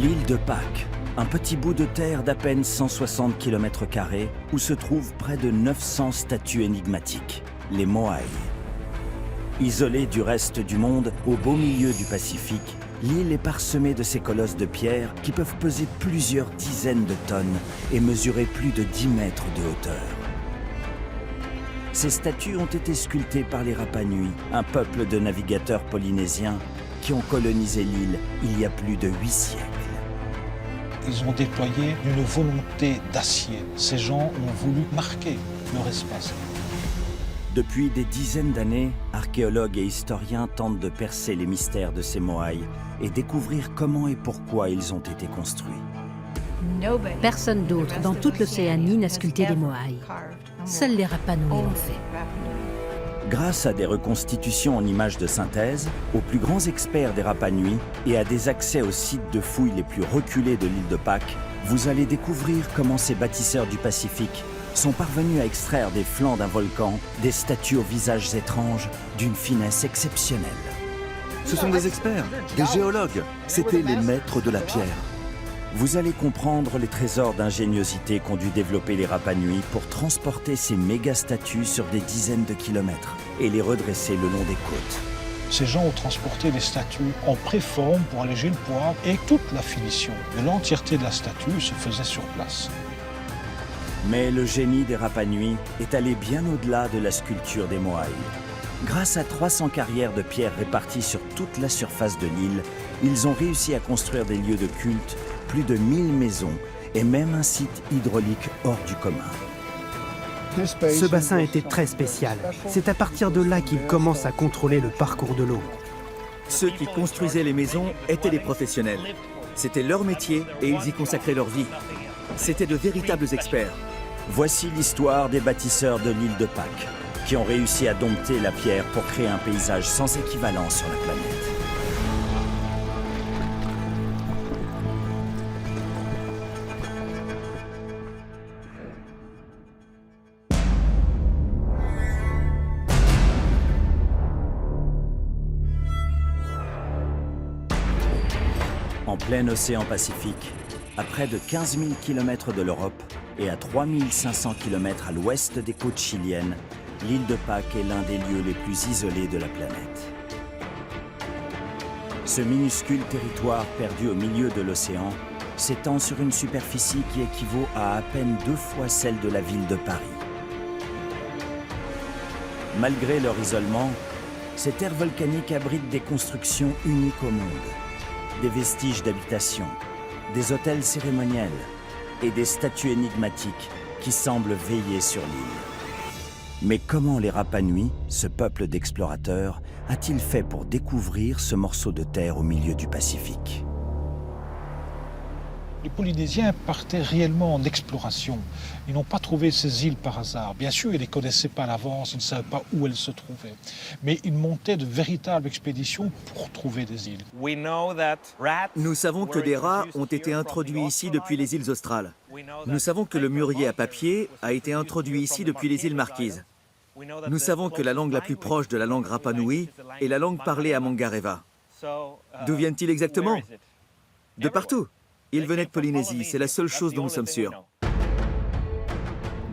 L'île de Pâques, un petit bout de terre d'à peine 160 km² où se trouvent près de 900 statues énigmatiques, les Moai. Isolée du reste du monde, au beau milieu du Pacifique, l'île est parsemée de ces colosses de pierre qui peuvent peser plusieurs dizaines de tonnes et mesurer plus de 10 mètres de hauteur. Ces statues ont été sculptées par les Rapa Nui, un peuple de navigateurs polynésiens qui ont colonisé l'île il y a plus de 8 siècles. Ils ont déployé une volonté d'acier. Ces gens ont voulu marquer leur espace. Depuis des dizaines d'années, archéologues et historiens tentent de percer les mystères de ces Moai et découvrir comment et pourquoi ils ont été construits. Personne d'autre dans toute l'Océanie n'a sculpté des Moai. Seuls les Rapa Nui l'ont fait. Grâce à des reconstitutions en images de synthèse, aux plus grands experts des Rapa Nui et à des accès aux sites de fouilles les plus reculés de l'île de Pâques, vous allez découvrir comment ces bâtisseurs du Pacifique sont parvenus à extraire des flancs d'un volcan des statues aux visages étranges d'une finesse exceptionnelle. Ce sont des experts, des géologues. C'étaient les maîtres de la pierre. Vous allez comprendre les trésors d'ingéniosité qu'ont dû développer les Rapa Nui pour transporter ces méga-statues sur des dizaines de kilomètres et les redresser le long des côtes. Ces gens ont transporté les statues en préforme pour alléger le poids et toute la finition de l'entièreté de la statue se faisait sur place. Mais le génie des Rapa Nui est allé bien au-delà de la sculpture des Moai. Grâce à 300 carrières de pierre réparties sur toute la surface de l'île, ils ont réussi à construire des lieux de culte, plus de 1000 maisons et même un site hydraulique hors du commun. Ce bassin était très spécial. C'est à partir de là qu'ils commencent à contrôler le parcours de l'eau. Ceux qui construisaient les maisons étaient des professionnels. C'était leur métier et ils y consacraient leur vie. C'étaient de véritables experts. Voici l'histoire des bâtisseurs de l'île de Pâques, qui ont réussi à dompter la pierre pour créer un paysage sans équivalent sur la planète. En plein océan Pacifique, à près de 15 000 km de l'Europe et à 3 500 km à l'ouest des côtes chiliennes, l'île de Pâques est l'un des lieux les plus isolés de la planète. Ce minuscule territoire perdu au milieu de l'océan s'étend sur une superficie qui équivaut à peine 2 fois celle de la ville de Paris. Malgré leur isolement, ces terres volcaniques abritent des constructions uniques au monde, des vestiges d'habitation, des hôtels cérémoniels et des statues énigmatiques qui semblent veiller sur l'île. Mais comment les Rapa Nui, ce peuple d'explorateurs, a-t-il fait pour découvrir ce morceau de terre au milieu du Pacifique ? Les Polynésiens partaient réellement en exploration. Ils n'ont pas trouvé ces îles par hasard. Bien sûr, ils ne les connaissaient pas à l'avance, ils ne savaient pas où elles se trouvaient. Mais ils montaient de véritables expéditions pour trouver des îles. Nous savons que des rats ont été introduits ici depuis les îles australes. Nous savons que le murier à papier a été introduit ici depuis les îles Marquises. Nous savons que la langue la plus proche de la langue Rapa Nui est la langue parlée à Mangareva. D'où viennent-ils exactement? De partout. Ils venaient de Polynésie, c'est la seule chose dont nous sommes sûrs.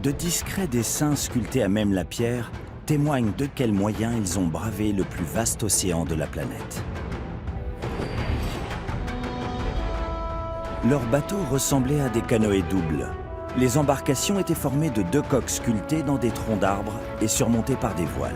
De discrets dessins sculptés à même la pierre témoignent de quels moyens ils ont bravé le plus vaste océan de la planète. Leurs bateaux ressemblaient à des canoës doubles. Les embarcations étaient formées de 2 coques sculptées dans des troncs d'arbres et surmontées par des voiles.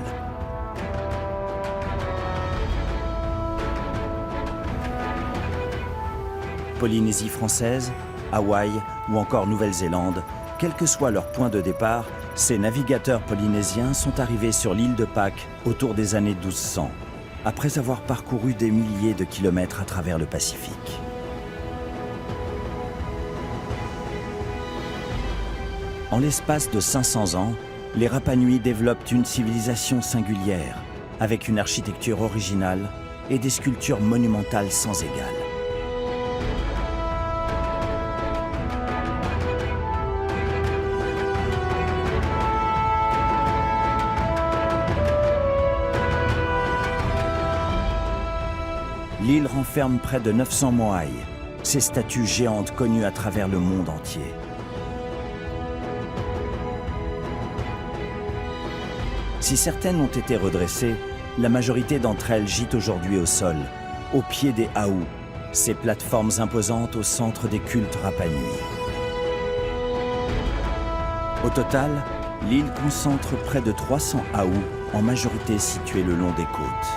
Polynésie française, Hawaï ou encore Nouvelle-Zélande, quel que soit leur point de départ, ces navigateurs polynésiens sont arrivés sur l'île de Pâques autour des années 1200, après avoir parcouru des milliers de kilomètres à travers le Pacifique. En l'espace de 500 ans, les Rapa Nui développent une civilisation singulière, avec une architecture originale et des sculptures monumentales sans égales. L'île renferme près de 900 Moai, ces statues géantes connues à travers le monde entier. Si certaines ont été redressées, la majorité d'entre elles gîtent aujourd'hui au sol, au pied des Aou, ces plateformes imposantes au centre des cultes Rapa Nui. Au total, l'île concentre près de 300 Aou, en majorité situés le long des côtes.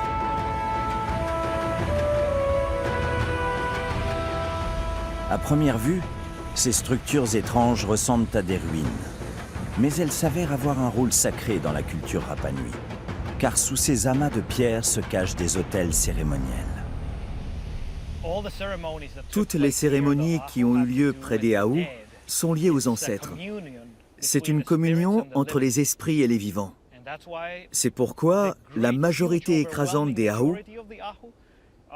À première vue, ces structures étranges ressemblent à des ruines. Mais elles s'avèrent avoir un rôle sacré dans la culture Rapa Nui, car sous ces amas de pierres se cachent des autels cérémoniels. Toutes les cérémonies qui ont eu lieu près des Aou sont liées aux ancêtres. C'est une communion entre les esprits et les vivants. C'est pourquoi la majorité écrasante des Aou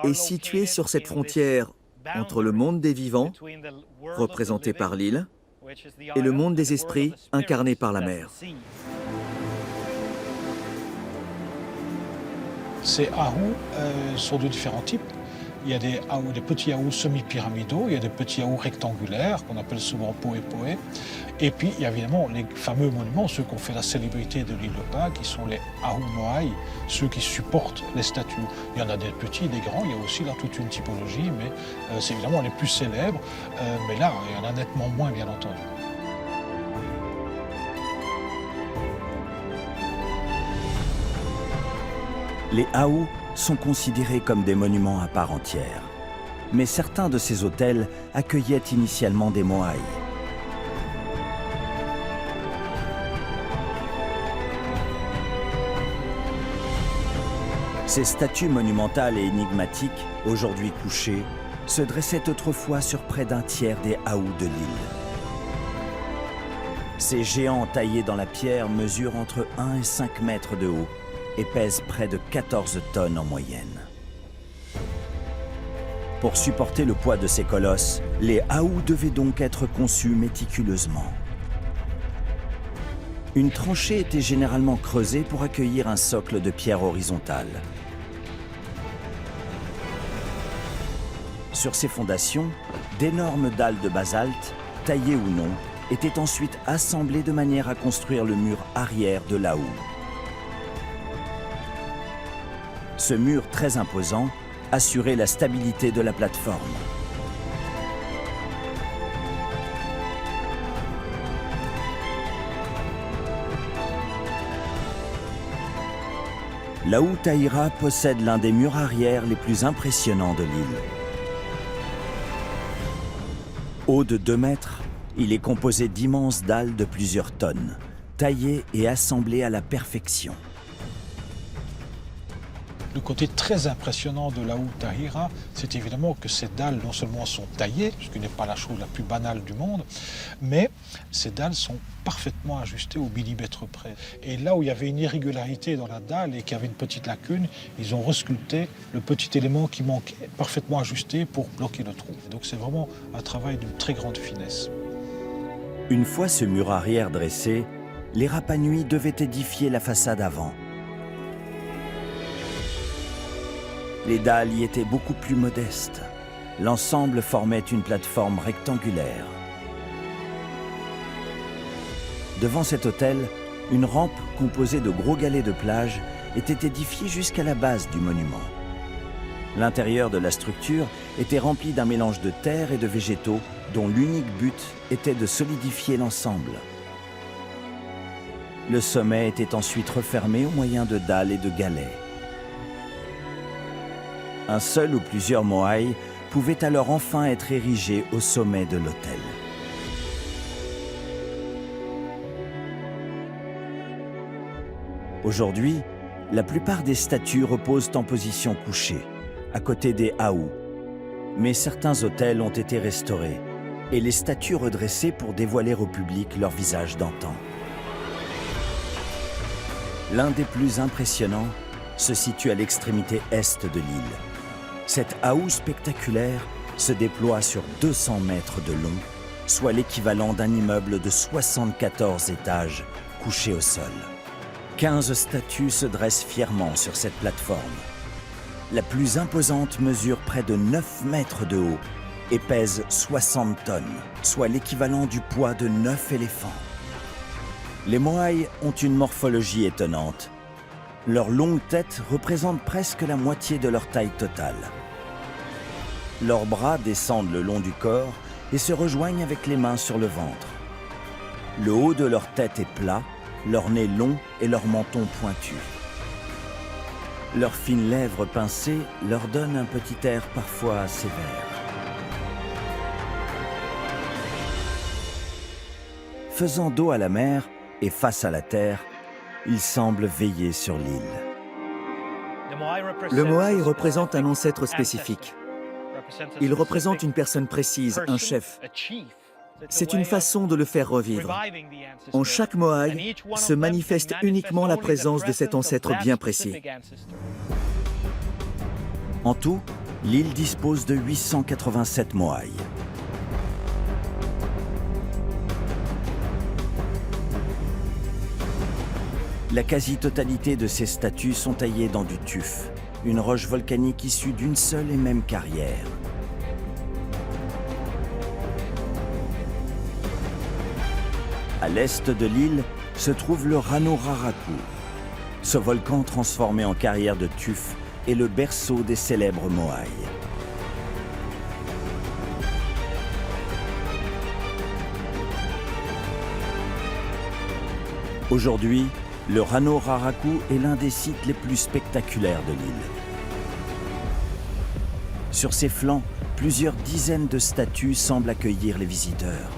est située sur cette frontière entre le monde des vivants, représenté par l'île, et le monde des esprits, incarné par la mer. Ces Aou sont de différents types. Il y a des petits Aou semi-pyramidaux, il y a des petits Aou rectangulaires, qu'on appelle souvent poé-poé. Et puis, il y a évidemment les fameux monuments, ceux qui ont fait la célébrité de l'île de Pâques, qui sont les Aou Moai, ceux qui supportent les statues. Il y en a des petits, des grands, il y a aussi là toute une typologie, mais c'est évidemment les plus célèbres. Mais là, il y en a nettement moins, bien entendu. Les Aou sont considérés comme des monuments à part entière. Mais certains de ces autels accueillaient initialement des Moai. Ces statues monumentales et énigmatiques, aujourd'hui couchées, se dressaient autrefois sur près d'un tiers des Aou de l'île. Ces géants taillés dans la pierre mesurent entre 1 et 5 mètres de haut et pèsent près de 14 tonnes en moyenne. Pour supporter le poids de ces colosses, les Aou devaient donc être conçus méticuleusement. Une tranchée était généralement creusée pour accueillir un socle de pierre horizontale. Sur ces fondations, d'énormes dalles de basalte, taillées ou non, étaient ensuite assemblées de manière à construire le mur arrière de l'Aou. Ce mur très imposant assurait la stabilité de la plateforme. L'Aou Taïra possède l'un des murs arrière les plus impressionnants de l'île. Haut de 2 mètres, il est composé d'immenses dalles de plusieurs tonnes, taillées et assemblées à la perfection. Le côté très impressionnant de l'Aou Tahira, c'est évidemment que ces dalles non seulement sont taillées, ce qui n'est pas la chose la plus banale du monde, mais ces dalles sont parfaitement ajustées au millimètre près. Et là où il y avait une irrégularité dans la dalle et qu'il y avait une petite lacune, ils ont resculpté le petit élément qui manquait, parfaitement ajusté pour bloquer le trou. Donc c'est vraiment un travail d'une très grande finesse. Une fois ce mur arrière dressé, les Rapa Nui devaient édifier la façade avant. Les dalles y étaient beaucoup plus modestes. L'ensemble formait une plateforme rectangulaire. Devant cet autel, une rampe composée de gros galets de plage était édifiée jusqu'à la base du monument. L'intérieur de la structure était rempli d'un mélange de terre et de végétaux dont l'unique but était de solidifier l'ensemble. Le sommet était ensuite refermé au moyen de dalles et de galets. Un seul ou plusieurs moai pouvaient alors enfin être érigés au sommet de l'autel. Aujourd'hui, la plupart des statues reposent en position couchée, à côté des Aou. Mais certains autels ont été restaurés et les statues redressées pour dévoiler au public leur visage d'antan. L'un des plus impressionnants se situe à l'extrémité est de l'île. Cette Aou spectaculaire se déploie sur 200 mètres de long, soit l'équivalent d'un immeuble de 74 étages couché au sol. 15 statues se dressent fièrement sur cette plateforme. La plus imposante mesure près de 9 mètres de haut et pèsent 60 tonnes, soit l'équivalent du poids de 9 éléphants. Les Moai ont une morphologie étonnante. Leur longue tête représente presque la moitié de leur taille totale. Leurs bras descendent le long du corps et se rejoignent avec les mains sur le ventre. Le haut de leur tête est plat, leur nez long et leur menton pointu. Leurs fines lèvres pincées leur donnent un petit air parfois sévère. Faisant dos à la mer et face à la terre, ils semblent veiller sur l'île. Le Moai représente un ancêtre spécifique. Il représente une personne précise, un chef. C'est une façon de le faire revivre. En chaque Moai se manifeste uniquement la présence de cet ancêtre bien précis. En tout, l'île dispose de 887 Moai. La quasi-totalité de ces statues sont taillées dans du tuf, une roche volcanique issue d'une seule et même carrière. À l'est de l'île se trouve le Rano Raraku. Ce volcan transformé en carrière de tuf est le berceau des célèbres Moai. Aujourd'hui, le Rano Raraku est l'un des sites les plus spectaculaires de l'île. Sur ses flancs, plusieurs dizaines de statues semblent accueillir les visiteurs.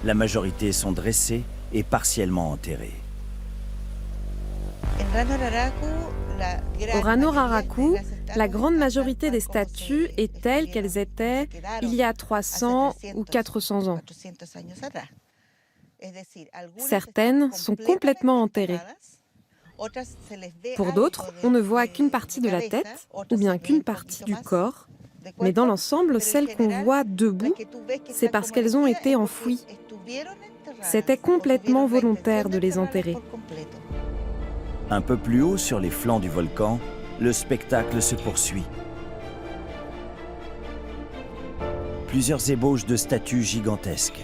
La majorité sont dressées et partiellement enterrées. Au Rano Raraku, la grande majorité des statues est telle qu'elles étaient il y a 300 ou 400 ans. Certaines sont complètement enterrées. Pour d'autres, on ne voit qu'une partie de la tête ou bien qu'une partie du corps. Mais dans l'ensemble, celles qu'on voit debout, c'est parce qu'elles ont été enfouies. C'était complètement volontaire de les enterrer. Un peu plus haut sur les flancs du volcan, le spectacle se poursuit. Plusieurs ébauches de statues gigantesques,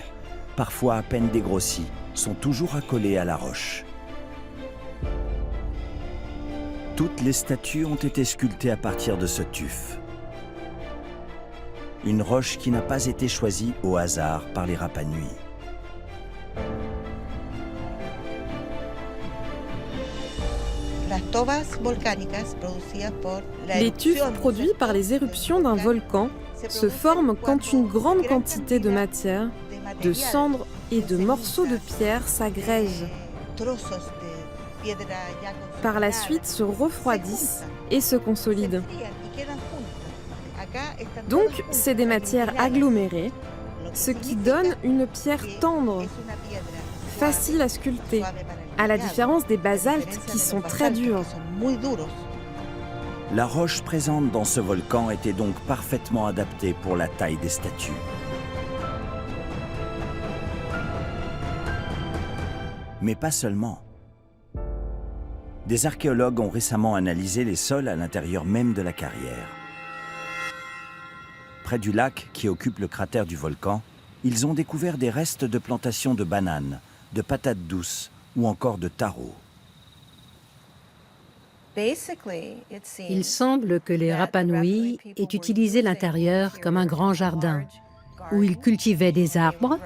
parfois à peine dégrossies, sont toujours accolées à la roche. Toutes les statues ont été sculptées à partir de ce tuf. Une roche qui n'a pas été choisie au hasard par les Rapa Nui. Les tufs produits par les éruptions d'un volcan se forment quand une grande quantité de matière, de cendres et de morceaux de pierre s'agrègent. Par la suite, se refroidissent et se consolident. Donc, c'est des matières agglomérées, ce qui donne une pierre tendre, facile à sculpter, à la différence des basaltes qui sont très durs. La roche présente dans ce volcan était donc parfaitement adaptée pour la taille des statues. Mais pas seulement. Des archéologues ont récemment analysé les sols à l'intérieur même de la carrière. Près du lac qui occupe le cratère du volcan, ils ont découvert des restes de plantations de bananes, de patates douces ou encore de taro. Il semble que les Rapa Nui aient utilisé l'intérieur comme un grand jardin, où ils cultivaient des arbres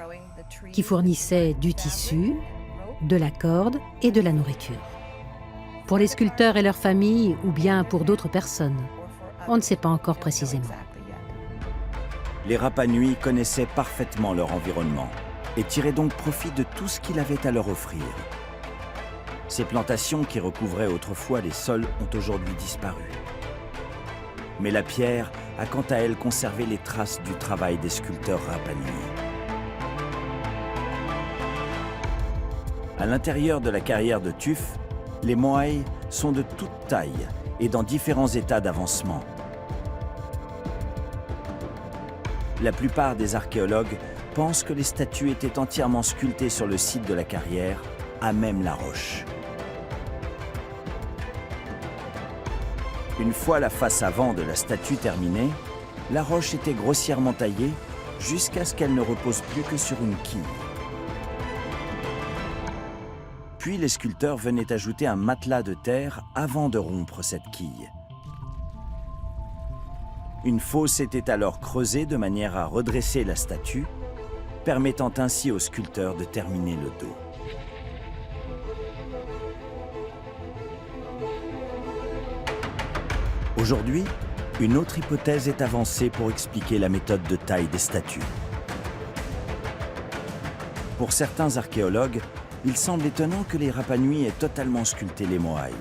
qui fournissaient du tissu, de la corde et de la nourriture. Pour les sculpteurs et leurs familles, ou bien pour d'autres personnes, on ne sait pas encore précisément. Les Rapa Nui connaissaient parfaitement leur environnement et tiraient donc profit de tout ce qu'il avait à leur offrir. Ces plantations qui recouvraient autrefois les sols ont aujourd'hui disparu. Mais la pierre a quant à elle conservé les traces du travail des sculpteurs Rapa Nui. À l'intérieur de la carrière de tuf, les Moai sont de toute taille et dans différents états d'avancement. La plupart des archéologues pensent que les statues étaient entièrement sculptées sur le site de la carrière, à même la roche. Une fois la face avant de la statue terminée, la roche était grossièrement taillée jusqu'à ce qu'elle ne repose plus que sur une quille. Puis les sculpteurs venaient ajouter un matelas de terre avant de rompre cette quille. Une fosse était alors creusée de manière à redresser la statue, permettant ainsi aux sculpteurs de terminer le dos. Aujourd'hui, une autre hypothèse est avancée pour expliquer la méthode de taille des statues. Pour certains archéologues, il semble étonnant que les Rapa Nui aient totalement sculpté les Moai,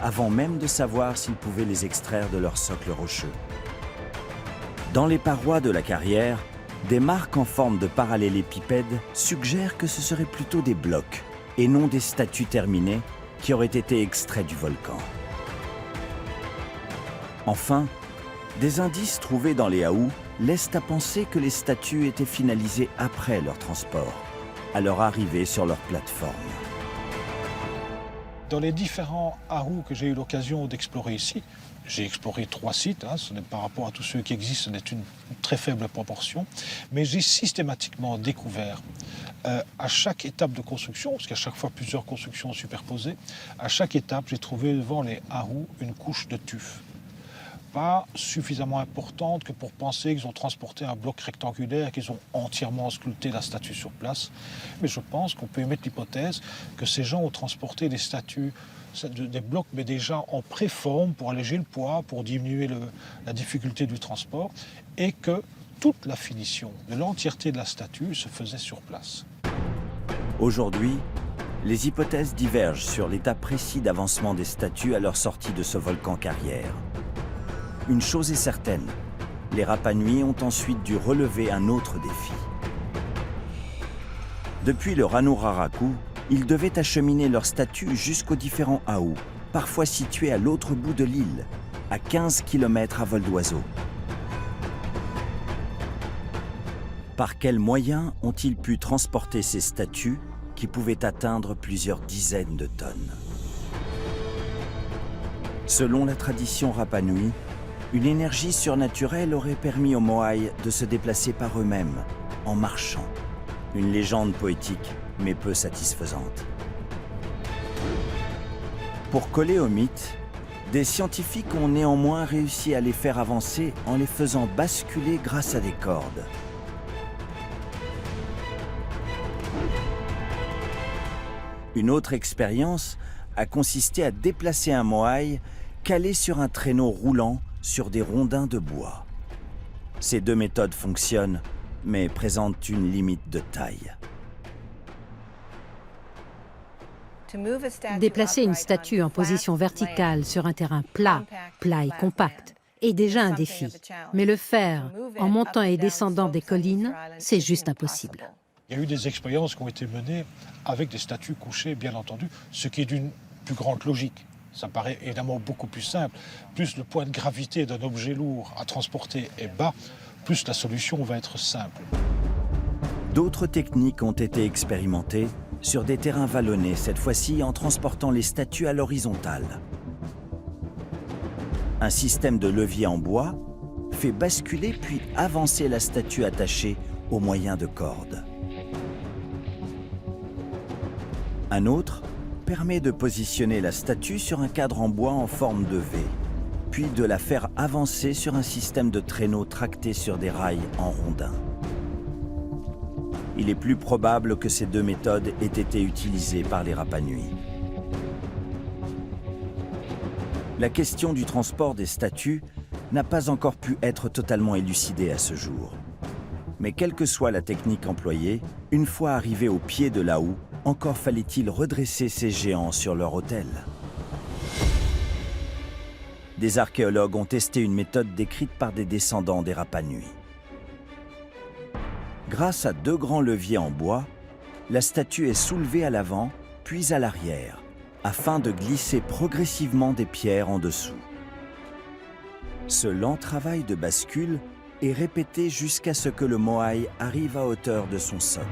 avant même de savoir s'ils pouvaient les extraire de leur socle rocheux. Dans les parois de la carrière, des marques en forme de parallélépipède suggèrent que ce seraient plutôt des blocs, et non des statues terminées qui auraient été extraits du volcan. Enfin, des indices trouvés dans les haous laissent à penser que les statues étaient finalisées après leur transport, à leur arrivée sur leur plateforme. Dans les différents haous que j'ai eu l'occasion d'explorer ici, j'ai exploré 3 sites, ce n'est par rapport à tous ceux qui existent, ce n'est une très faible proportion, mais j'ai systématiquement découvert à chaque étape de construction, parce qu'à chaque fois plusieurs constructions superposées, à chaque étape j'ai trouvé devant les haous une couche de tuf. Pas suffisamment importante que pour penser qu'ils ont transporté un bloc rectangulaire, qu'ils ont entièrement sculpté la statue sur place. Mais je pense qu'on peut émettre l'hypothèse que ces gens ont transporté des statues, des blocs, mais déjà en préforme pour alléger le poids, pour diminuer la difficulté du transport, et que toute la finition de l'entièreté de la statue se faisait sur place. Aujourd'hui, les hypothèses divergent sur l'état précis d'avancement des statues à leur sortie de ce volcan carrière. Une chose est certaine, les Rapa Nui ont ensuite dû relever un autre défi. Depuis le Ranuraraku, ils devaient acheminer leurs statues jusqu'aux différents haous, parfois situés à l'autre bout de l'île, à 15 km à vol d'oiseau. Par quels moyens ont-ils pu transporter ces statues qui pouvaient atteindre plusieurs dizaines de tonnes? Selon la tradition Rapa Nui, une énergie surnaturelle aurait permis aux Moai de se déplacer par eux-mêmes, en marchant. Une légende poétique, mais peu satisfaisante. Pour coller au mythe, des scientifiques ont néanmoins réussi à les faire avancer en les faisant basculer grâce à des cordes. Une autre expérience a consisté à déplacer un Moai calé sur un traîneau roulant sur des rondins de bois. Ces deux méthodes fonctionnent, mais présentent une limite de taille. Déplacer une statue en position verticale sur un terrain plat et compact, est déjà un défi. Mais le faire en montant et descendant des collines, c'est juste impossible. Il y a eu des expériences qui ont été menées avec des statues couchées, bien entendu, ce qui est d'une plus grande logique. Ça paraît évidemment beaucoup plus simple. Plus le point de gravité d'un objet lourd à transporter est bas, plus la solution va être simple. D'autres techniques ont été expérimentées sur des terrains vallonnés, cette fois-ci en transportant les statues à l'horizontale. Un système de levier en bois fait basculer puis avancer la statue attachée au moyen de cordes. Un autre permet de positionner la statue sur un cadre en bois en forme de V, puis de la faire avancer sur un système de traîneau tracté sur des rails en rondins. Il est plus probable que ces deux méthodes aient été utilisées par les Rapa Nui. La question du transport des statues n'a pas encore pu être totalement élucidée à ce jour. Mais quelle que soit la technique employée, une fois arrivé au pied de la houe, encore fallait-il redresser ces géants sur leur autel. Des archéologues ont testé une méthode décrite par des descendants des Rapa Nui. Grâce à deux grands leviers en bois, la statue est soulevée à l'avant, puis à l'arrière, afin de glisser progressivement des pierres en dessous. Ce lent travail de bascule est répété jusqu'à ce que le Moai arrive à hauteur de son socle.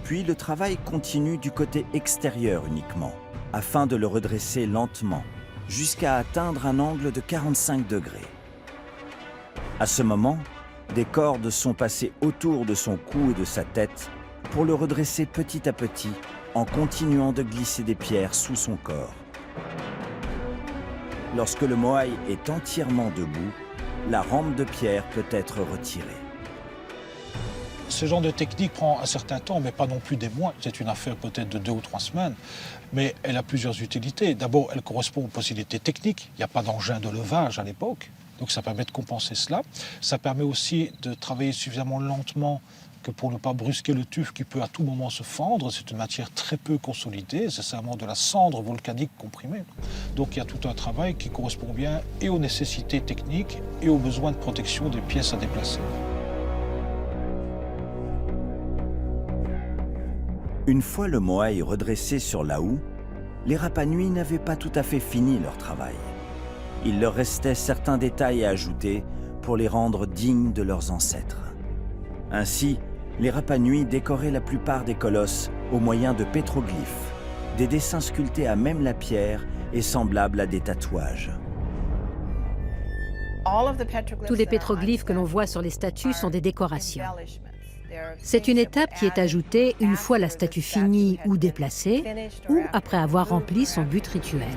Puis le travail continue du côté extérieur uniquement, afin de le redresser lentement, jusqu'à atteindre un angle de 45 degrés. À ce moment, des cordes sont passées autour de son cou et de sa tête pour le redresser petit à petit en continuant de glisser des pierres sous son corps. Lorsque le moai est entièrement debout, la rampe de pierre peut être retirée. Ce genre de technique prend un certain temps, mais pas non plus des mois. C'est une affaire peut-être de 2 ou 3 semaines, mais elle a plusieurs utilités. D'abord, elle correspond aux possibilités techniques. Il n'y a pas d'engin de levage à l'époque, donc ça permet de compenser cela. Ça permet aussi de travailler suffisamment lentement que pour ne pas brusquer le tuf qui peut à tout moment se fendre. C'est une matière très peu consolidée, c'est seulement de la cendre volcanique comprimée. Donc il y a tout un travail qui correspond bien et aux nécessités techniques et aux besoins de protection des pièces à déplacer. Une fois le moai redressé sur la houe, les Rapa Nui n'avaient pas tout à fait fini leur travail. Il leur restait certains détails à ajouter pour les rendre dignes de leurs ancêtres. Ainsi, les Rapa Nui décoraient la plupart des colosses au moyen de pétroglyphes, des dessins sculptés à même la pierre et semblables à des tatouages. Tous les pétroglyphes que l'on voit sur les statues sont des décorations. C'est une étape qui est ajoutée une fois la statue finie ou déplacée, ou après avoir rempli son but rituel.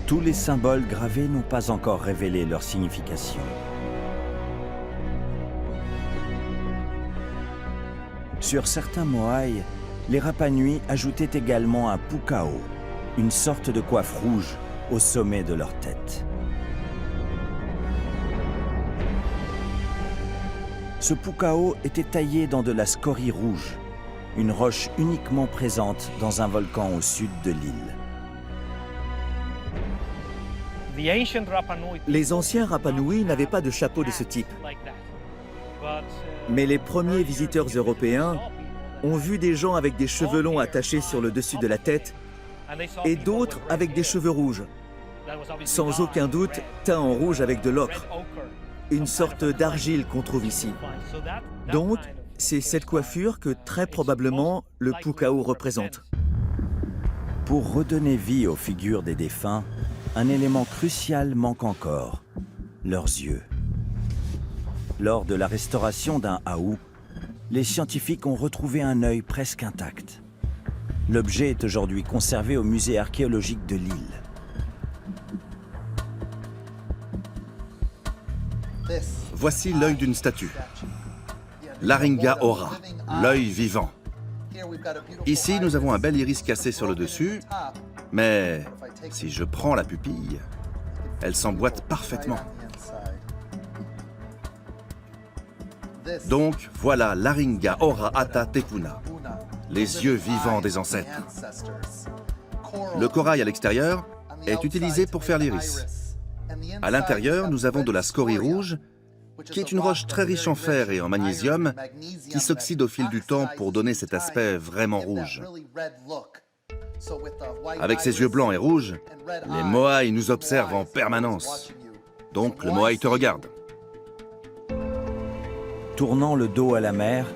Tous les symboles gravés n'ont pas encore révélé leur signification. Sur certains moai, les Rapa Nui ajoutaient également un pukao, une sorte de coiffe rouge au sommet de leur tête. Ce pukao était taillé dans de la scorie rouge, une roche uniquement présente dans un volcan au sud de l'île. Les anciens Rapa Nui n'avaient pas de chapeau de ce type. Mais les premiers visiteurs européens ont vu des gens avec des cheveux longs attachés sur le dessus de la tête et d'autres avec des cheveux rouges. Sans aucun doute, teints en rouge avec de l'ocre, une sorte d'argile qu'on trouve ici. Donc, c'est cette coiffure que très probablement le pukao représente. Pour redonner vie aux figures des défunts, un élément crucial manque encore, leurs yeux. Lors de la restauration d'un haou, les scientifiques ont retrouvé un œil presque intact. L'objet est aujourd'hui conservé au musée archéologique de Lille. Voici l'œil d'une statue. Laringa ora, l'œil vivant. Ici, nous avons un bel iris cassé sur le dessus, mais si je prends la pupille, elle s'emboîte parfaitement. Donc, voilà Laringa ora ata tekuna, les yeux vivants des ancêtres. Le corail à l'extérieur est utilisé pour faire l'iris. À l'intérieur, nous avons de la scorie rouge, qui est une roche très riche en fer et en magnésium, qui s'oxyde au fil du temps pour donner cet aspect vraiment rouge. Avec ses yeux blancs et rouges, les moai nous observent en permanence. Donc le moai te regarde. Tournant le dos à la mer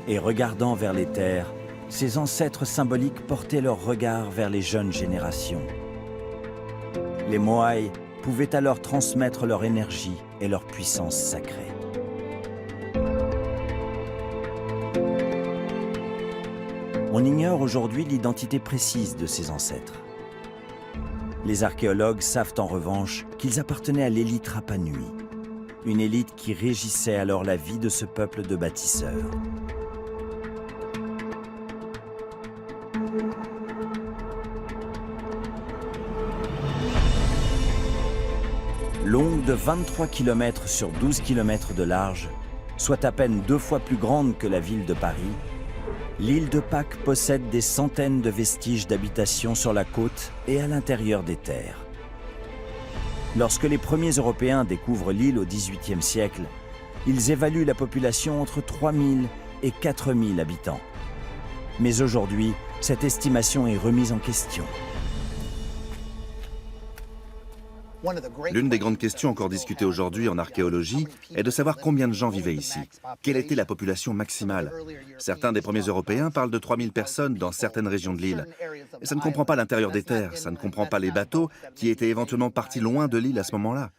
et regardant vers les terres, ces ancêtres symboliques portaient leur regard vers les jeunes générations. Les moai pouvaient alors transmettre leur énergie et leur puissance sacrée. On ignore aujourd'hui l'identité précise de ces ancêtres. Les archéologues savent en revanche qu'ils appartenaient à l'élite Rapa Nui, une élite qui régissait alors la vie de ce peuple de bâtisseurs. Longue de 23 km sur 12 km de large, soit à peine 2 fois plus grande que la ville de Paris, l'île de Pâques possède des centaines de vestiges d'habitation sur la côte et à l'intérieur des terres. Lorsque les premiers Européens découvrent l'île au XVIIIe siècle, ils évaluent la population entre 3000 et 4000 habitants. Mais aujourd'hui, cette estimation est remise en question. L'une des grandes questions encore discutées aujourd'hui en archéologie est de savoir combien de gens vivaient ici. Quelle était la population maximale? Certains des premiers Européens parlent de 3000 personnes dans certaines régions de l'île. Et ça ne comprend pas l'intérieur des terres, ça ne comprend pas les bateaux qui étaient éventuellement partis loin de l'île à ce moment-là.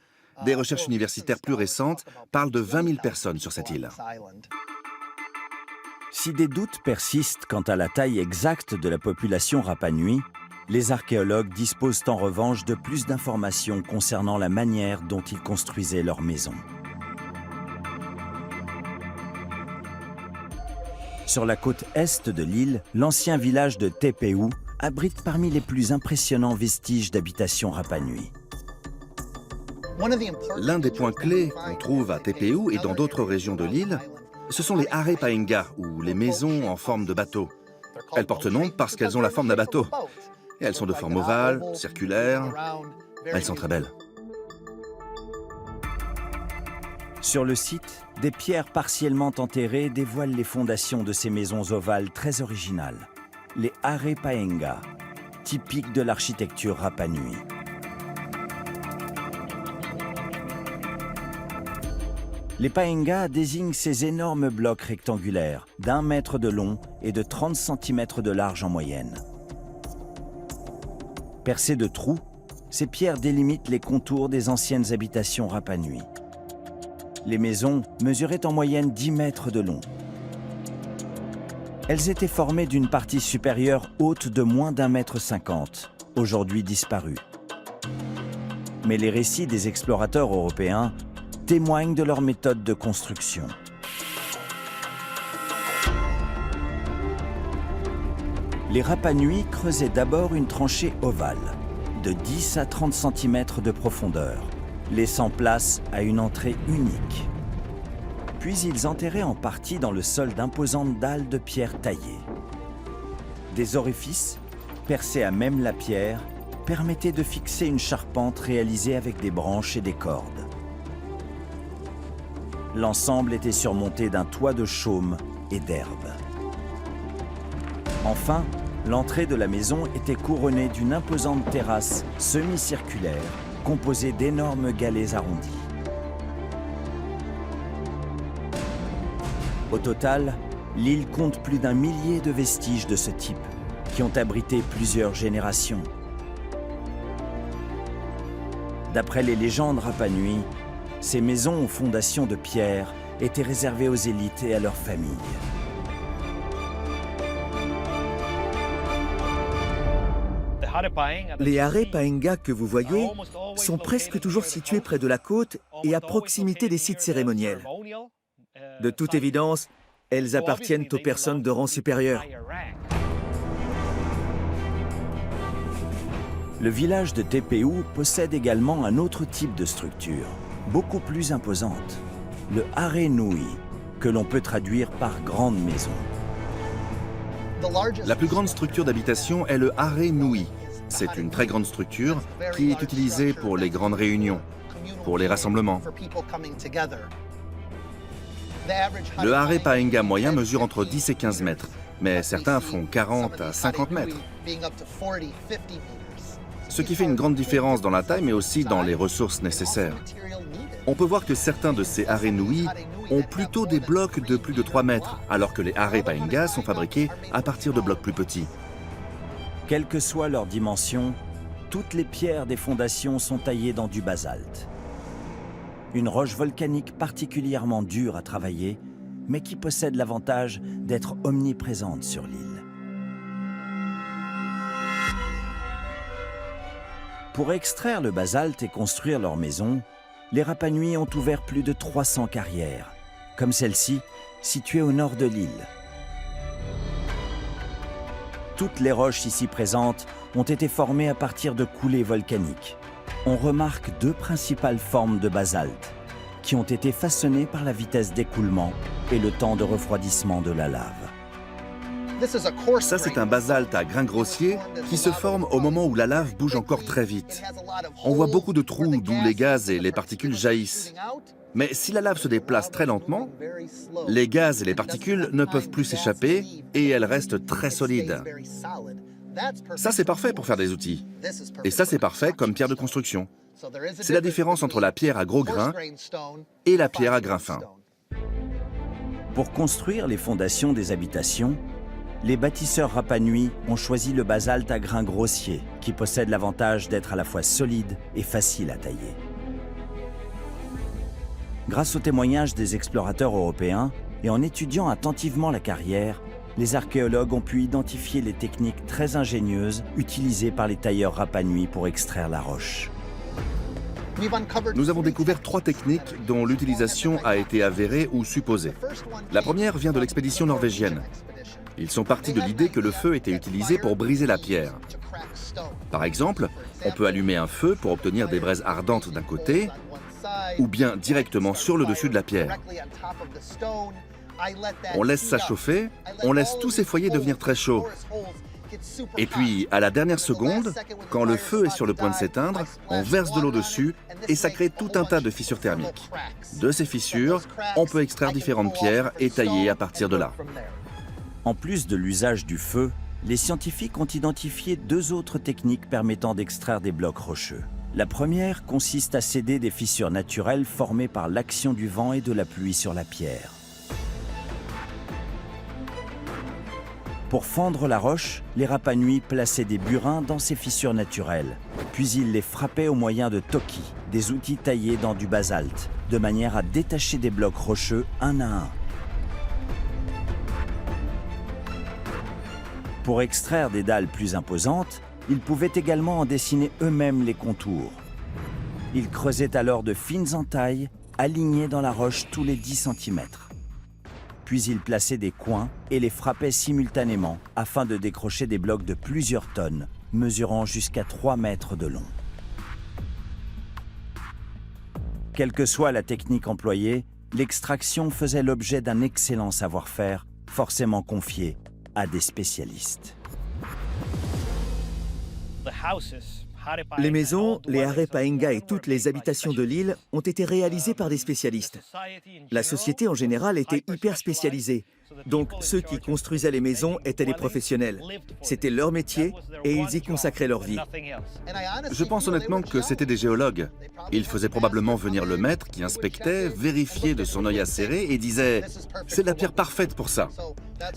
Des recherches universitaires plus récentes parlent de 20 000 personnes sur cette île. Si des doutes persistent quant à la taille exacte de la population Rapa Nui, les archéologues disposent en revanche de plus d'informations concernant la manière dont ils construisaient leurs maisons. Sur la côte est de l'île, l'ancien village de Tepeu abrite parmi les plus impressionnants vestiges d'habitation Rapa Nui. L'un des points clés qu'on trouve à Tepeu et dans d'autres régions de l'île, ce sont les Are Paenga, ou les maisons en forme de bateau. Elles portent ce nom parce qu'elles ont la forme d'un bateau. Et elles sont de forme ovale, circulaire. Elles sont très belles. Sur le site, des pierres partiellement enterrées dévoilent les fondations de ces maisons ovales très originales, les Are Paenga, typiques de l'architecture Rapa Nui. Les Paenga désignent ces énormes blocs rectangulaires d'1 mètre de long et de 30 cm de large en moyenne. Percées de trous, ces pierres délimitent les contours des anciennes habitations Rapa Nui. Les maisons mesuraient en moyenne 10 mètres de long. Elles étaient formées d'une partie supérieure haute de moins d'1 mètre 50, aujourd'hui disparue. Mais les récits des explorateurs européens témoignent de leur méthode de construction. Les Rapa Nui creusaient d'abord une tranchée ovale, de 10 à 30 cm de profondeur, laissant place à une entrée unique. Puis ils enterraient en partie dans le sol d'imposantes dalles de pierre taillées. Des orifices, percés à même la pierre, permettaient de fixer une charpente réalisée avec des branches et des cordes. L'ensemble était surmonté d'un toit de chaume et d'herbes. Enfin, l'entrée de la maison était couronnée d'une imposante terrasse semi-circulaire composée d'énormes galets arrondis. Au total, l'île compte plus d'1 millier de vestiges de ce type qui ont abrité plusieurs générations. D'après les légendes Rapa Nui, ces maisons aux fondations de pierre étaient réservées aux élites et à leurs familles. Les Are Paenga que vous voyez sont presque toujours situés près de la côte et à proximité des sites cérémoniels. De toute évidence, elles appartiennent aux personnes de rang supérieur. Le village de Tepeu possède également un autre type de structure, beaucoup plus imposante, le Are Nui, que l'on peut traduire par grande maison. La plus grande structure d'habitation est le Are Nui. C'est une très grande structure qui est utilisée pour les grandes réunions, pour les rassemblements. Le Are Paenga moyen mesure entre 10 et 15 mètres, mais certains font 40 à 50 mètres. Ce qui fait une grande différence dans la taille, mais aussi dans les ressources nécessaires. On peut voir que certains de ces Are Nui ont plutôt des blocs de plus de 3 mètres, alors que les Are Paenga sont fabriqués à partir de blocs plus petits. Quelle que soit leur dimension, toutes les pierres des fondations sont taillées dans du basalte. Une roche volcanique particulièrement dure à travailler, mais qui possède l'avantage d'être omniprésente sur l'île. Pour extraire le basalte et construire leur maison, les Rapa Nui ont ouvert plus de 300 carrières, comme celle-ci, située au nord de l'île. Toutes les roches ici présentes ont été formées à partir de coulées volcaniques. On remarque 2 principales formes de basalte, qui ont été façonnées par la vitesse d'écoulement et le temps de refroidissement de la lave. Ça, c'est un basalte à grains grossiers qui se forme au moment où la lave bouge encore très vite. On voit beaucoup de trous d'où les gaz et les particules jaillissent. Mais si la lave se déplace très lentement, les gaz et les particules ne peuvent plus s'échapper et elles restent très solides. Ça, c'est parfait pour faire des outils. Et ça, c'est parfait comme pierre de construction. C'est la différence entre la pierre à gros grains et la pierre à grains fins. Pour construire les fondations des habitations, les bâtisseurs Rapa Nui ont choisi le basalte à grains grossiers, qui possède l'avantage d'être à la fois solide et facile à tailler. Grâce aux témoignages des explorateurs européens et en étudiant attentivement la carrière, les archéologues ont pu identifier les techniques très ingénieuses utilisées par les tailleurs Rapa Nui pour extraire la roche. Nous avons découvert 3 techniques dont l'utilisation a été avérée ou supposée. La première vient de l'expédition norvégienne. Ils sont partis de l'idée que le feu était utilisé pour briser la pierre. Par exemple, on peut allumer un feu pour obtenir des braises ardentes d'un côté, ou bien directement sur le dessus de la pierre. On laisse ça chauffer, on laisse tous ces foyers devenir très chauds. Et puis, à la dernière seconde, quand le feu est sur le point de s'éteindre, on verse de l'eau dessus et ça crée tout un tas de fissures thermiques. De ces fissures, on peut extraire différentes pierres et tailler à partir de là. En plus de l'usage du feu, les scientifiques ont identifié 2 autres techniques permettant d'extraire des blocs rocheux. La première consiste à sceller des fissures naturelles formées par l'action du vent et de la pluie sur la pierre. Pour fendre la roche, les Rapa Nui plaçaient des burins dans ces fissures naturelles, puis ils les frappaient au moyen de toki, des outils taillés dans du basalte, de manière à détacher des blocs rocheux un à un. Pour extraire des dalles plus imposantes, ils pouvaient également en dessiner eux-mêmes les contours. Ils creusaient alors de fines entailles, alignées dans la roche tous les 10 cm. Puis ils plaçaient des coins et les frappaient simultanément afin de décrocher des blocs de plusieurs tonnes, mesurant jusqu'à 3 mètres de long. Quelle que soit la technique employée, l'extraction faisait l'objet d'un excellent savoir-faire, forcément confié à des spécialistes. Les maisons, les Arepaenga et toutes les habitations de l'île ont été réalisées par des spécialistes. La société en général était hyper spécialisée, donc ceux qui construisaient les maisons étaient des professionnels. C'était leur métier et ils y consacraient leur vie. Je pense honnêtement que c'était des géologues. Ils faisaient probablement venir le maître qui inspectait, vérifiait de son œil acéré et disait « c'est la pierre parfaite pour ça ».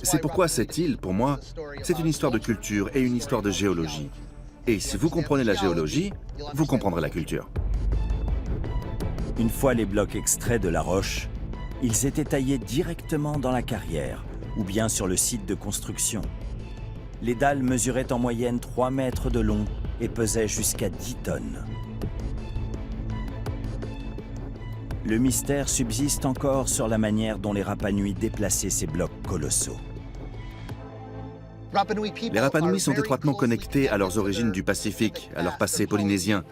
C'est pourquoi cette île, pour moi, c'est une histoire de culture et une histoire de géologie. Et si vous comprenez la géologie, vous comprendrez la culture. Une fois les blocs extraits de la roche, ils étaient taillés directement dans la carrière ou bien sur le site de construction. Les dalles mesuraient en moyenne 3 mètres de long et pesaient jusqu'à 10 tonnes. Le mystère subsiste encore sur la manière dont les Rapa Nui déplaçaient ces blocs colossaux. Les Rapa Nui sont étroitement connectés à leurs origines du Pacifique, à leur passé polynésien.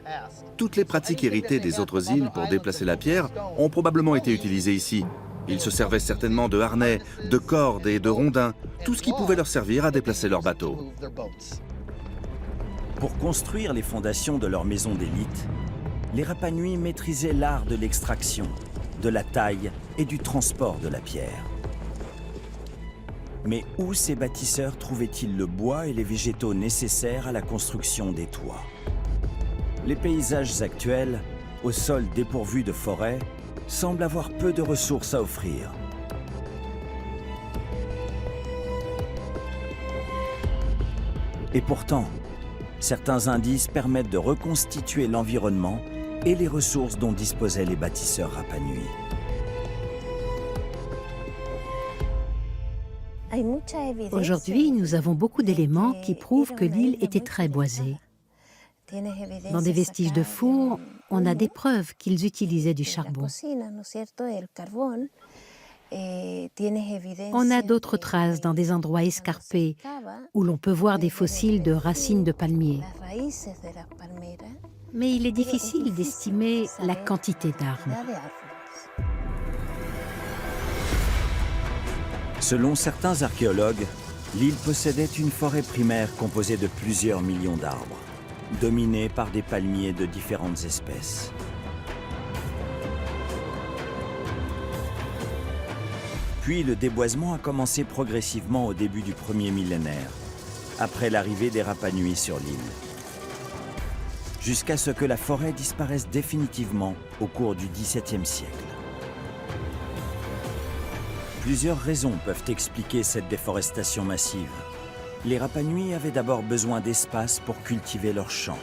Toutes les pratiques héritées des autres îles pour déplacer la pierre ont probablement été utilisées ici. Ils se servaient certainement de harnais, de cordes et de rondins, tout ce qui pouvait leur servir à déplacer leur bateau. Pour construire les fondations de leur maison d'élite, les Rapa Nui maîtrisaient l'art de l'extraction, de la taille et du transport de la pierre. Mais où ces bâtisseurs trouvaient-ils le bois et les végétaux nécessaires à la construction des toits? Les paysages actuels, au sol dépourvu de forêts, semblent avoir peu de ressources à offrir. Et pourtant, certains indices permettent de reconstituer l'environnement et les ressources dont disposaient les bâtisseurs Rapa Nui. Aujourd'hui, nous avons beaucoup d'éléments qui prouvent que l'île était très boisée. Dans des vestiges de fours, on a des preuves qu'ils utilisaient du charbon. On a d'autres traces dans des endroits escarpés où l'on peut voir des fossiles de racines de palmier. Mais il est difficile d'estimer la quantité d'arbres. Selon certains archéologues, l'île possédait une forêt primaire composée de plusieurs millions d'arbres, dominée par des palmiers de différentes espèces. Puis le déboisement a commencé progressivement au début du premier millénaire, après l'arrivée des Rapa Nui sur l'île. jusqu'à ce que la forêt disparaisse définitivement au cours du XVIIe siècle. Plusieurs raisons peuvent expliquer cette déforestation massive. Les Rapa Nui avaient d'abord besoin d'espace pour cultiver leurs champs.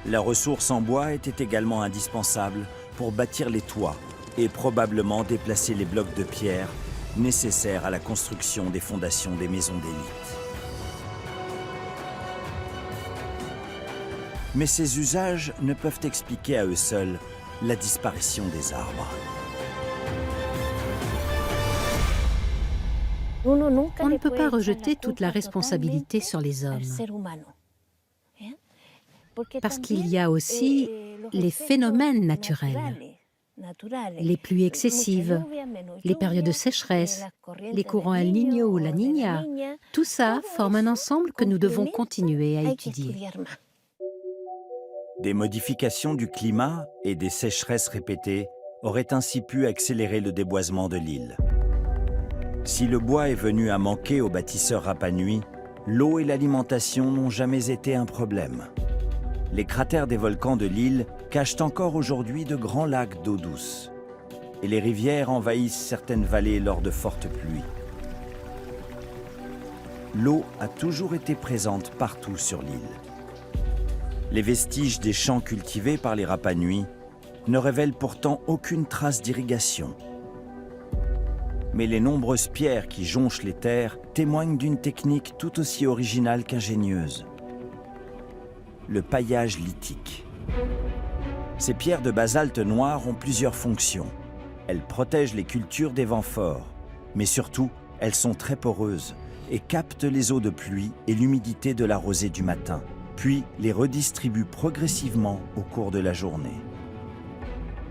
La ressource en bois était également indispensable pour bâtir les toits et probablement déplacer les blocs de pierre nécessaires à la construction des fondations des maisons d'élite. Mais ces usages ne peuvent expliquer à eux seuls la disparition des arbres. On ne peut pas rejeter toute la responsabilité sur les hommes. Parce qu'il y a aussi les phénomènes naturels, les pluies excessives, les périodes de sécheresse, les courants El Niño ou la Niña. Tout ça forme un ensemble que nous devons continuer à étudier. Des modifications du climat et des sécheresses répétées auraient ainsi pu accélérer le déboisement de l'île. Si le bois est venu à manquer aux bâtisseurs Rapa Nui, l'eau et l'alimentation n'ont jamais été un problème. Les cratères des volcans de l'île cachent encore aujourd'hui de grands lacs d'eau douce. Et les rivières envahissent certaines vallées lors de fortes pluies. L'eau a toujours été présente partout sur l'île. Les vestiges des champs cultivés par les Rapa Nui ne révèlent pourtant aucune trace d'irrigation. Mais les nombreuses pierres qui jonchent les terres témoignent d'une technique tout aussi originale qu'ingénieuse. Le paillage lithique. Ces pierres de basalte noir ont plusieurs fonctions. Elles protègent les cultures des vents forts, mais surtout, elles sont très poreuses et captent les eaux de pluie et l'humidité de la rosée du matin, puis les redistribuent progressivement au cours de la journée.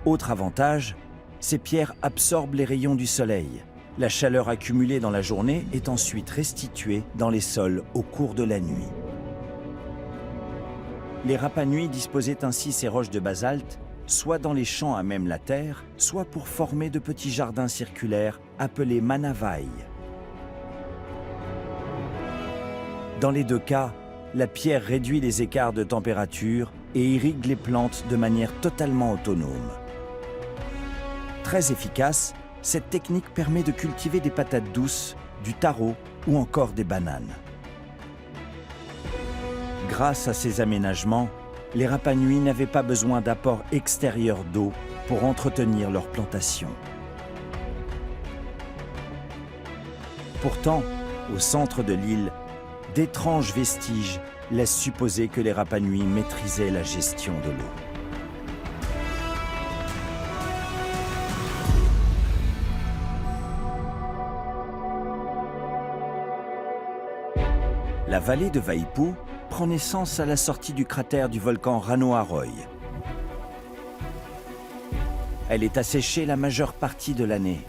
Autre avantage, ces pierres absorbent les rayons du soleil. La chaleur accumulée dans la journée est ensuite restituée dans les sols au cours de la nuit. Les Rapa Nui disposaient ainsi ces roches de basalte, soit dans les champs à même la terre, soit pour former de petits jardins circulaires appelés manavai. Dans les deux cas, la pierre réduit les écarts de température et irrigue les plantes de manière totalement autonome. Très efficace, cette technique permet de cultiver des patates douces, du taro ou encore des bananes. Grâce à ces aménagements, les Rapa Nui n'avaient pas besoin d'apports extérieurs d'eau pour entretenir leurs plantations. Pourtant, au centre de l'île, d'étranges vestiges laissent supposer que les Rapa Nui maîtrisaient la gestion de l'eau. La vallée de Vaipu prend naissance à la sortie du cratère du volcan Ranoaroi. Elle est asséchée la majeure partie de l'année.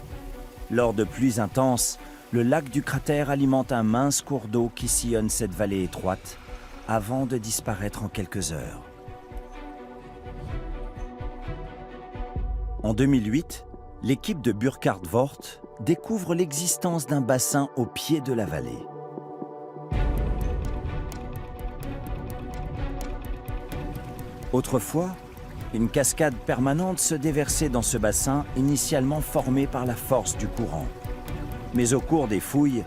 Lors de pluies intenses, le lac du cratère alimente un mince cours d'eau qui sillonne cette vallée étroite avant de disparaître en quelques heures. En 2008, l'équipe de Burkhard Wort découvre l'existence d'un bassin au pied de la vallée. Autrefois, une cascade permanente se déversait dans ce bassin initialement formé par la force du courant. Mais au cours des fouilles,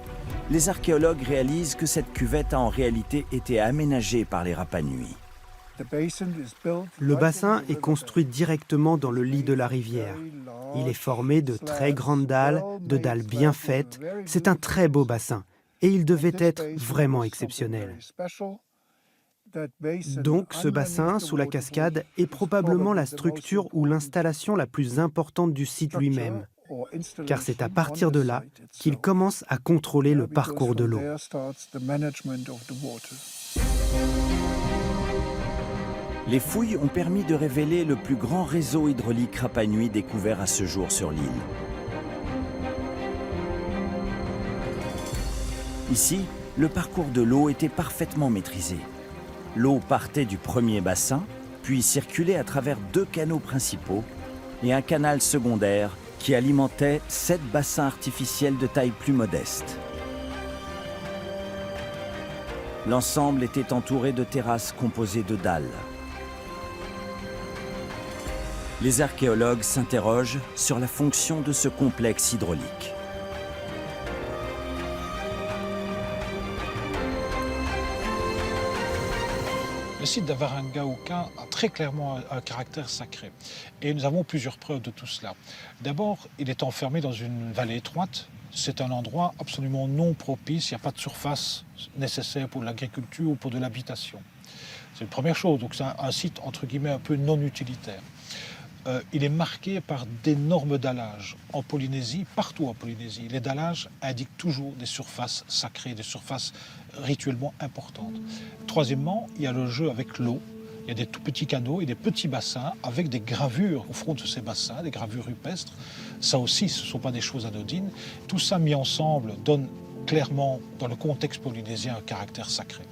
les archéologues réalisent que cette cuvette a en réalité été aménagée par les Rapa Nui. Le bassin est construit directement dans le lit de la rivière. Il est formé de très grandes dalles, de dalles bien faites. C'est un très beau bassin et il devait être vraiment exceptionnel. Donc ce bassin, sous la cascade, est probablement la structure ou l'installation la plus importante du site lui-même, car c'est à partir de là qu'il commence à contrôler le parcours de l'eau. Les fouilles ont permis de révéler le plus grand réseau hydraulique Rapa Nui découvert à ce jour sur l'île. Ici, le parcours de l'eau était parfaitement maîtrisé. L'eau partait du premier bassin, puis circulait à travers 2 canaux principaux et un canal secondaire qui alimentait 7 bassins artificiels de taille plus modeste. L'ensemble était entouré de terrasses composées de dalles. Les archéologues s'interrogent sur la fonction de ce complexe hydraulique. Le site d'Avarangaouka a très clairement un caractère sacré. Et nous avons plusieurs preuves de tout cela. D'abord, il est enfermé dans une vallée étroite. C'est un endroit absolument non propice. Il n'y a pas de surface nécessaire pour l'agriculture ou pour de l'habitation. C'est une première chose. Donc c'est un site, entre guillemets, un peu non utilitaire. Il est marqué par d'énormes dallages. En Polynésie, partout en Polynésie, les dallages indiquent toujours des surfaces sacrées, des surfaces rituellement importantes. Troisièmement, il y a le jeu avec l'eau. Il y a des tout petits canaux et des petits bassins avec des gravures au fond de ces bassins, des gravures rupestres. Ça aussi, ce ne sont pas des choses anodines. Tout ça mis ensemble donne clairement, dans le contexte polynésien, un caractère sacré.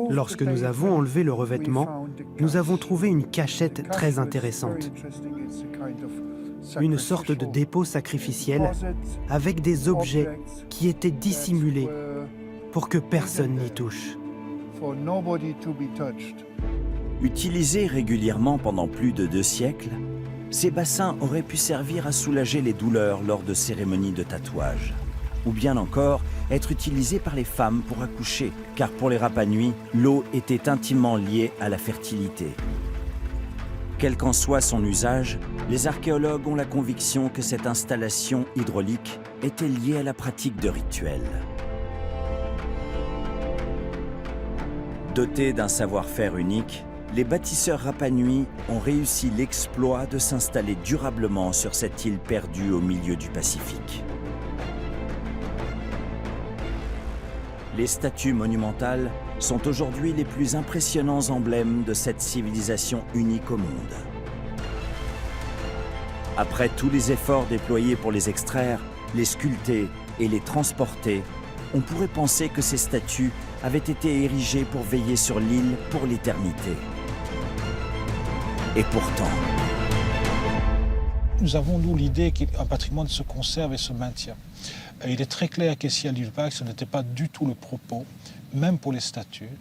Lorsque nous avons enlevé le revêtement, nous avons trouvé une cachette très intéressante. Une sorte de dépôt sacrificiel avec des objets qui étaient dissimulés pour que personne n'y touche. Utilisés régulièrement pendant plus de 2 siècles, ces bassins auraient pu servir à soulager les douleurs lors de cérémonies de tatouage. Ou bien encore être utilisés par les femmes pour accoucher, car pour les Rapa Nui, l'eau était intimement liée à la fertilité. Quel qu'en soit son usage, les archéologues ont la conviction que cette installation hydraulique était liée à la pratique de rituels. Dotés d'un savoir-faire unique, les bâtisseurs Rapa Nui ont réussi l'exploit de s'installer durablement sur cette île perdue au milieu du Pacifique. Les statues monumentales sont aujourd'hui les plus impressionnants emblèmes de cette civilisation unique au monde. Après tous les efforts déployés pour les extraire, les sculpter et les transporter, on pourrait penser que ces statues avaient été érigées pour veiller sur l'île pour l'éternité. Et pourtant... Nous avons, nous, l'idée qu'un patrimoine se conserve et se maintient. Et il est très clair qu'ici à l'île Pâques, ce n'était pas du tout le propos, même pour les statues.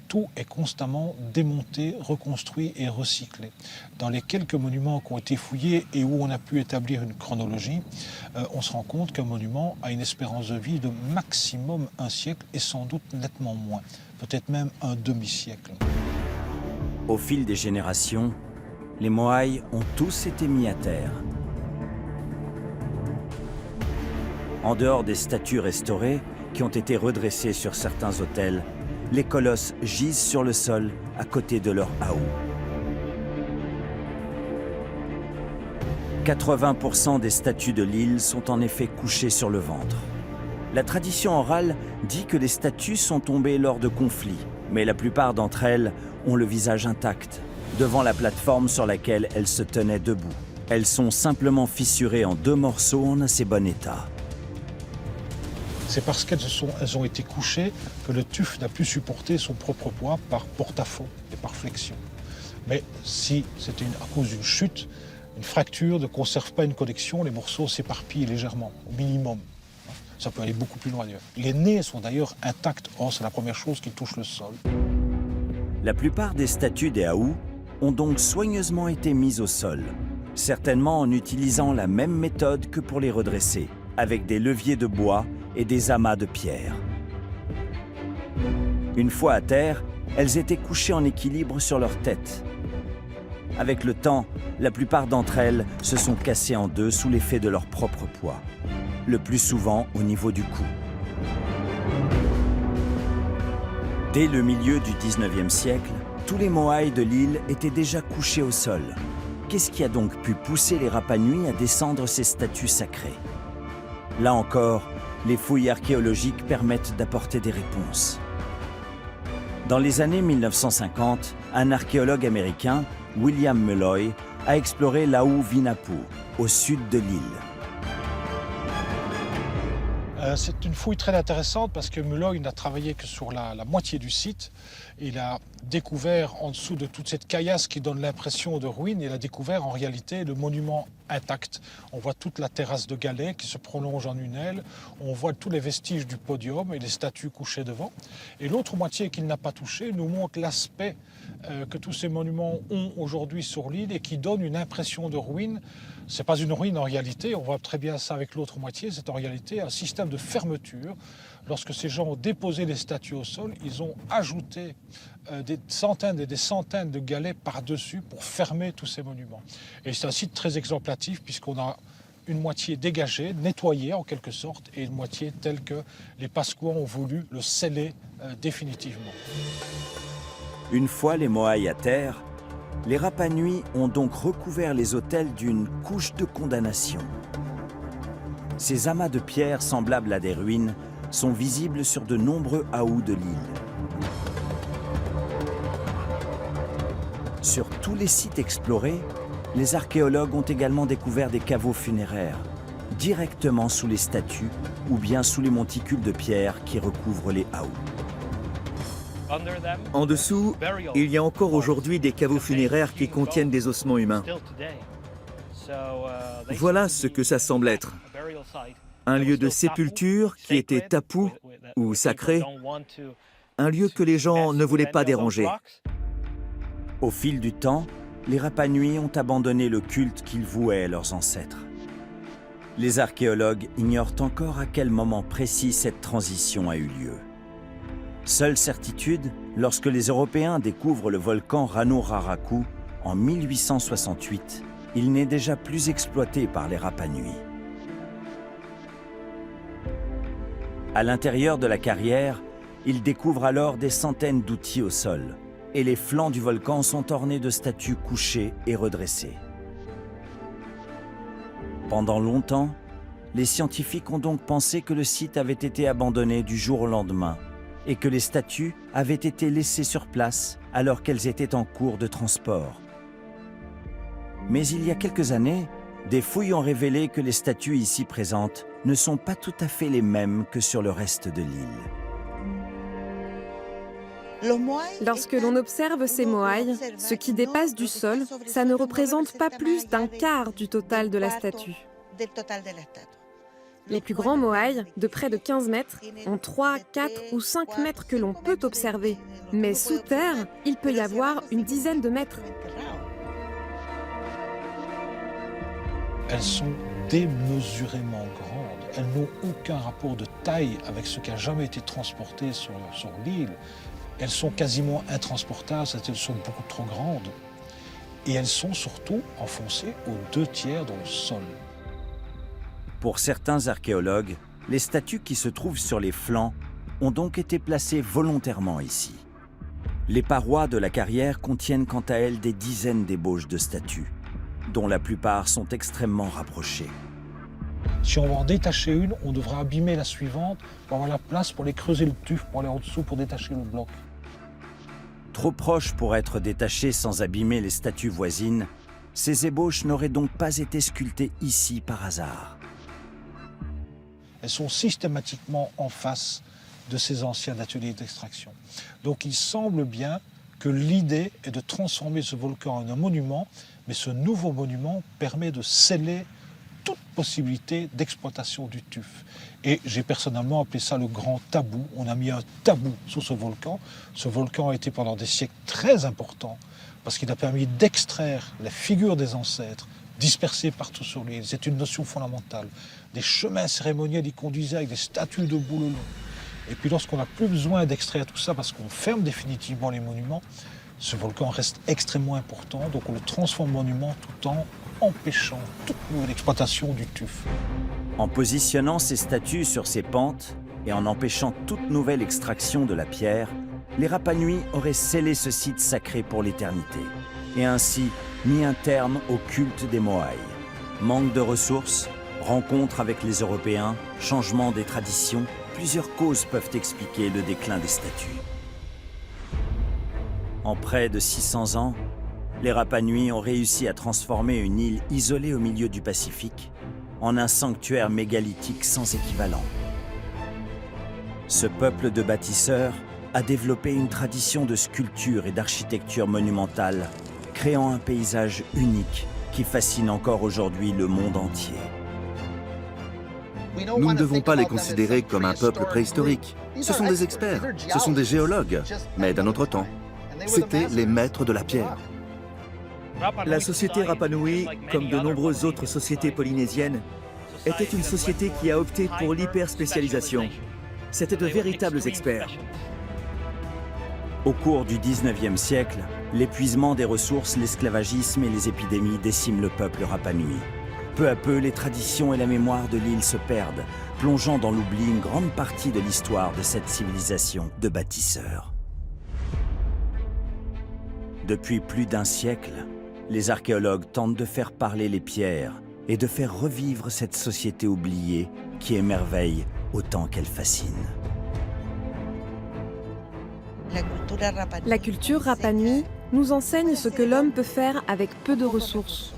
Tout est constamment démonté, reconstruit et recyclé. Dans les quelques monuments qui ont été fouillés et où on a pu établir une chronologie, on se rend compte qu'un monument a une espérance de vie de maximum 1 siècle et sans doute nettement moins, peut-être même un demi-siècle. Au fil des générations, les Moai ont tous été mis à terre. En dehors des statues restaurées, qui ont été redressées sur certains autels, les colosses gisent sur le sol à côté de leur aou. 80% des statues de l'île sont en effet couchées sur le ventre. La tradition orale dit que les statues sont tombées lors de conflits, mais la plupart d'entre elles ont le visage intact, devant la plateforme sur laquelle elles se tenaient debout. Elles sont simplement fissurées en 2 morceaux en assez bon état. C'est parce qu'elles ont été couchées que le tuf n'a pu supporter son propre poids par porte-à-faux et par flexion. Mais si c'était à cause d'une chute, une fracture ne conserve pas une connexion, les morceaux s'éparpillent légèrement, au minimum. Ça peut aller beaucoup plus loin d'ailleurs. Les nez sont d'ailleurs intacts, or c'est la première chose qui touche le sol. La plupart des statues des aous ont donc soigneusement été mises au sol, certainement en utilisant la même méthode que pour les redresser, avec des leviers de bois et des amas de pierre. Une fois à terre, elles étaient couchées en équilibre sur leur tête. Avec le temps, la plupart d'entre elles se sont cassées en 2 sous l'effet de leur propre poids, le plus souvent au niveau du cou. Dès le milieu du 19e siècle, tous les Moai de l'île étaient déjà couchés au sol. Qu'est-ce qui a donc pu pousser les Rapa Nui à descendre ces statues sacrées? Là encore, les fouilles archéologiques permettent d'apporter des réponses. Dans les années 1950, un archéologue américain, William Mulloy, a exploré l'Aou Vinapu, au sud de l'île. C'est une fouille très intéressante parce que Mulloy n'a travaillé que sur la moitié du site. Il a découvert en dessous de toute cette caillasse qui donne l'impression de ruine, il a découvert en réalité le monument intact. On voit toute la terrasse de galets qui se prolonge en une aile, on voit tous les vestiges du podium et les statues couchées devant. Et l'autre moitié qu'il n'a pas touchée nous montre l'aspect que tous ces monuments ont aujourd'hui sur l'île et qui donne une impression de ruine. Ce n'est pas une ruine en réalité, on voit très bien ça avec l'autre moitié, c'est en réalité un système de fermeture. Lorsque ces gens ont déposé les statues au sol, ils ont ajouté des centaines et des centaines de galets par-dessus pour fermer tous ces monuments. Et c'est un site très exemplatif puisqu'on a une moitié dégagée, nettoyée en quelque sorte, et une moitié telle que les Pasquans ont voulu le sceller définitivement. Une fois les Moai à terre, les Rapa Nui ont donc recouvert les autels d'une couche de condamnation. Ces amas de pierres semblables à des ruines sont visibles sur de nombreux haous de l'île. Sur tous les sites explorés, les archéologues ont également découvert des caveaux funéraires, directement sous les statues ou bien sous les monticules de pierre qui recouvrent les haous. En dessous, il y a encore aujourd'hui des caveaux funéraires qui contiennent des ossements humains. Voilà ce que ça semble être. Un lieu de sépulture qui était tapu ou sacré, un lieu que les gens ne voulaient pas déranger. Au fil du temps, les Rapa Nui ont abandonné le culte qu'ils vouaient à leurs ancêtres. Les archéologues ignorent encore à quel moment précis cette transition a eu lieu. Seule certitude, lorsque les Européens découvrent le volcan Ranuraraku en 1868, il n'est déjà plus exploité par les Rapa Nui. À l'intérieur de la carrière, ils découvrent alors des centaines d'outils au sol, et les flancs du volcan sont ornés de statues couchées et redressées. Pendant longtemps, les scientifiques ont donc pensé que le site avait été abandonné du jour au lendemain et que les statues avaient été laissées sur place alors qu'elles étaient en cours de transport. Mais il y a quelques années, des fouilles ont révélé que les statues ici présentes ne sont pas tout à fait les mêmes que sur le reste de l'île. Lorsque l'on observe ces moailles, ce qui dépasse du sol, ça ne représente pas plus d'un quart du total de la statue. Les plus grands moailles, de près de 15 mètres, ont 3, 4 ou 5 mètres que l'on peut observer. Mais sous terre, il peut y avoir une dizaine de mètres. Elles sont démesurément grandes. Elles n'ont aucun rapport de taille avec ce qui a jamais été transporté sur l'île. Elles sont quasiment intransportables, c'est-à-dire qu'elles sont beaucoup trop grandes. Et elles sont surtout enfoncées aux 2/3 dans le sol. Pour certains archéologues, les statues qui se trouvent sur les flancs ont donc été placées volontairement ici. Les parois de la carrière contiennent quant à elles des dizaines d'ébauches de statues, dont la plupart sont extrêmement rapprochées. Si on va en détacher une, on devra abîmer la suivante pour avoir la place pour les creuser le tuf, pour aller en dessous, pour détacher le bloc. Trop proches pour être détachées sans abîmer les statues voisines, ces ébauches n'auraient donc pas été sculptées ici par hasard. Elles sont systématiquement en face de ces anciens ateliers d'extraction. Donc il semble bien que l'idée est de transformer ce volcan en un monument, mais ce nouveau monument permet de sceller toute possibilité d'exploitation du tuf. Et j'ai personnellement appelé ça le grand tabou. On a mis un tabou sur ce volcan. Ce volcan a été pendant des siècles très important parce qu'il a permis d'extraire les figures des ancêtres dispersées partout sur l'île. C'est une notion fondamentale. Des chemins cérémoniels y conduisaient avec des statues debout le long. Et puis lorsqu'on n'a plus besoin d'extraire tout ça parce qu'on ferme définitivement les monuments, ce volcan reste extrêmement important, donc on le transforme en monument tout en empêchant toute nouvelle exploitation du tuf. En positionnant ces statues sur ces pentes et en empêchant toute nouvelle extraction de la pierre, les Rapa Nui auraient scellé ce site sacré pour l'éternité et ainsi mis un terme au culte des Moai. Manque de ressources, rencontres avec les Européens, changement des traditions, plusieurs causes peuvent expliquer le déclin des statues. En près de 600 ans, les Rapa Nui ont réussi à transformer une île isolée au milieu du Pacifique en un sanctuaire mégalithique sans équivalent. Ce peuple de bâtisseurs a développé une tradition de sculpture et d'architecture monumentale, créant un paysage unique qui fascine encore aujourd'hui le monde entier. Nous ne devons pas les considérer comme un peuple préhistorique. Ce sont des experts, ce sont des géologues, mais d'un autre temps. C'étaient les maîtres de la pierre. La société Rapa Nui, comme de nombreuses autres sociétés polynésiennes, était une société qui a opté pour l'hyperspécialisation. C'étaient de véritables experts. Au cours du 19e siècle, l'épuisement des ressources, l'esclavagisme et les épidémies déciment le peuple Rapa Nui. Peu à peu, les traditions et la mémoire de l'île se perdent, plongeant dans l'oubli une grande partie de l'histoire de cette civilisation de bâtisseurs. Depuis plus d'un siècle, les archéologues tentent de faire parler les pierres et de faire revivre cette société oubliée qui émerveille autant qu'elle fascine. La culture Rapa Nui nous enseigne ce que l'homme peut faire avec peu de ressources.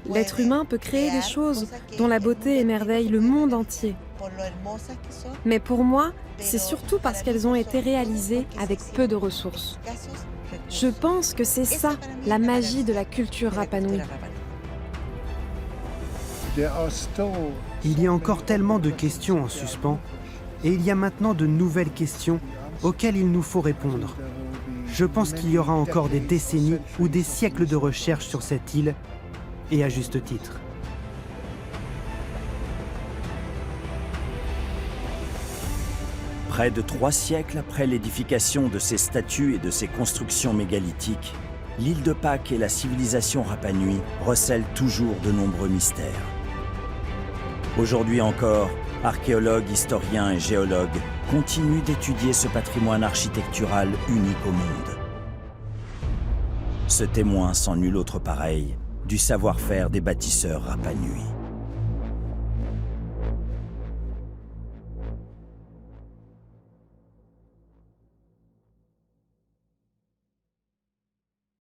L'être humain peut créer des choses dont la beauté émerveille le monde entier. Mais pour moi, c'est surtout parce qu'elles ont été réalisées avec peu de ressources. Je pense que c'est ça, la magie de la culture Rapa Nui. Il y a encore tellement de questions en suspens, et il y a maintenant de nouvelles questions auxquelles il nous faut répondre. Je pense qu'il y aura encore des décennies ou des siècles de recherche sur cette île, et à juste titre. Près de 3 siècles après l'édification de ces statues et de ces constructions mégalithiques, l'île de Pâques et la civilisation Rapa Nui recèlent toujours de nombreux mystères. Aujourd'hui encore, archéologues, historiens et géologues continuent d'étudier ce patrimoine architectural unique au monde. Ce témoin sans nul autre pareil du savoir-faire des bâtisseurs Rapa Nui.